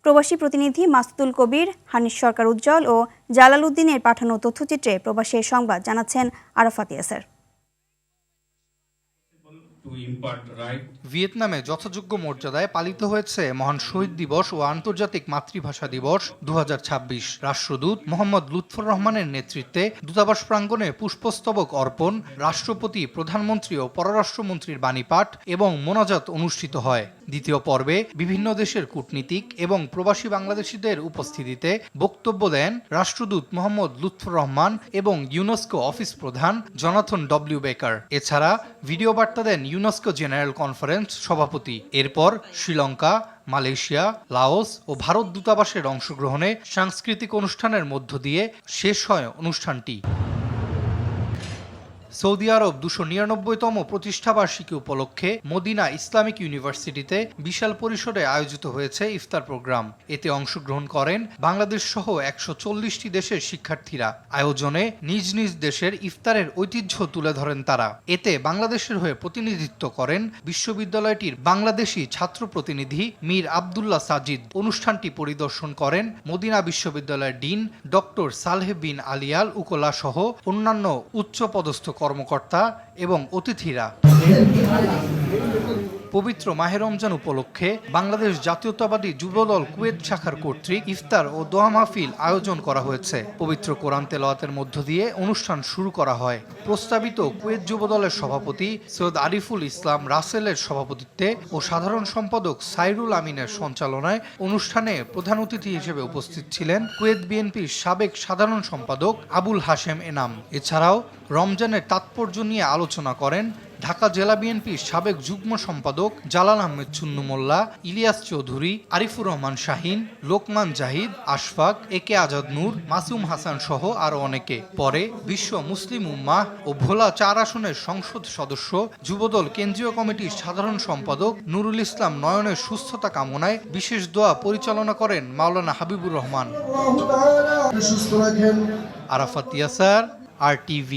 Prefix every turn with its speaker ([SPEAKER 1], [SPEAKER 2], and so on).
[SPEAKER 1] প্রবাসী প্রতিনিধি মাসুদুল কবির, হানিফ সরকার উজ্জ্বল ও জালাল উদ্দিনের পাঠানো তথ্যচিত্রে প্রবাসের সংবাদ জানাচ্ছেন আরাফাত ইয়াসার।
[SPEAKER 2] ভিয়েতনামে যথাযোগ্য মর্যাদায় পালিত হয়েছে মহান শহীদ দিবস ও আন্তর্জাতিক মাতৃভাষা দিবস 2026। রাষ্ট্রদূত মোহাম্মদ লুৎফর রহমানের নেতৃত্বে দূতাবাস প্রাঙ্গণে পুষ্পস্তবক অর্পণ, রাষ্ট্রপতি, প্রধানমন্ত্রী ও পররাষ্ট্রমন্ত্রীর বাণীপাঠ এবং মোনাজাত অনুষ্ঠিত হয়। দ্বিতীয় পর্বে বিভিন্ন দেশের কূটনীতিক এবং প্রবাসী বাংলাদেশিদের উপস্থিতিতে বক্তব্য দেন রাষ্ট্রদূত মোহাম্মদ লুৎফর রহমান এবং ইউনেস্কো অফিস প্রধান জনাথন ডব্লিউ বেকার। এছাড়া ভিডিও বার্তা দেন ইউনেস্কো জেনারেল কনফারেন্স সভাপতি। এরপর শ্রীলঙ্কা, মালয়েশিয়া, লাওস ও ভারত দূতাবাসের অংশগ্রহণে সাংস্কৃতিক অনুষ্ঠানের মধ্য দিয়ে শেষ হয় অনুষ্ঠানটি। সৌদি আরব 299তম প্রতিষ্ঠাবার্ষিকী উপলক্ষে মদিনা ইসলামিক ইউনিভার্সিটিতে বিশাল পরিসরে আয়োজিত হয়েছে ইফতার প্রোগ্রাম। এতে অংশগ্রহণ করেন বাংলাদেশ সহ 140টি দেশের শিক্ষার্থীরা। আয়োজনে নিজ নিজ দেশের ইফতারের ঐতিহ্য তুলে ধরেন তারা। এতে বাংলাদেশের হয়ে প্রতিনিধিত্ব করেন বিশ্ববিদ্যালয়টির বাংলাদেশি ছাত্র প্রতিনিধি মীর আবদুল্লাহ সাজিদ। অনুষ্ঠানটি পরিদর্শন করেন মদিনা বিশ্ববিদ্যালয়ের ডিন ডক্টর সালেহ বিন আলিয়াল উকলা সহ অন্যান্য উচ্চপদস্থ কর্মকর্তা এবং অতিথিরা। পবিত্র মাহে রমজান উপলক্ষে বাংলাদেশ জাতীয়তাবাদী যুবদল কুয়েত শাখার কর্তৃক ইফতার ও দোয়া মাহফিল আয়োজন করা হয়েছে। পবিত্র কোরআন তেলাওয়াতের মধ্য দিয়ে অনুষ্ঠান শুরু করা হয়। প্রস্তাবিত কুয়েত যুবদলের সভাপতি সৈয়দ আরিফুল ইসলাম রাসেলের সভাপতিত্বে ও সাধারণ সম্পাদক সাইরুল আমিনের সঞ্চালনায় অনুষ্ঠানে প্রধান অতিথি হিসেবে উপস্থিত ছিলেন কুয়েত বিএনপির সাবেক সাধারণ সম্পাদক আবুল হাশেম এনাম। এছাড়াও রমজানের তাৎপর্য নিয়ে আলোচনা করেন ঢাকা জেলা বিএনপির সাবেক যুগ্ম সম্পাদক জালাল আহমেদ চুন্নু মোল্লা, ইলিয়াস চৌধুরী, আরিফুর রহমান শাহিন, লোকমান জাহিদ, আশফাক, একে আজাদ নূর, মাসুম হাসান সহ আরও অনেকে। পরে বিশ্ব মুসলিম উম্মাহ ও ভোলা 4 আসনের সংসদ সদস্য, যুবদল কেন্দ্রীয় কমিটির সাধারণ সম্পাদক নুরুল ইসলাম নয়নের সুস্থতা কামনায় বিশেষ দোয়া পরিচালনা করেন মাওলানা হাবিবুর রহমান। আরাফাত ইয়াসার, RTV।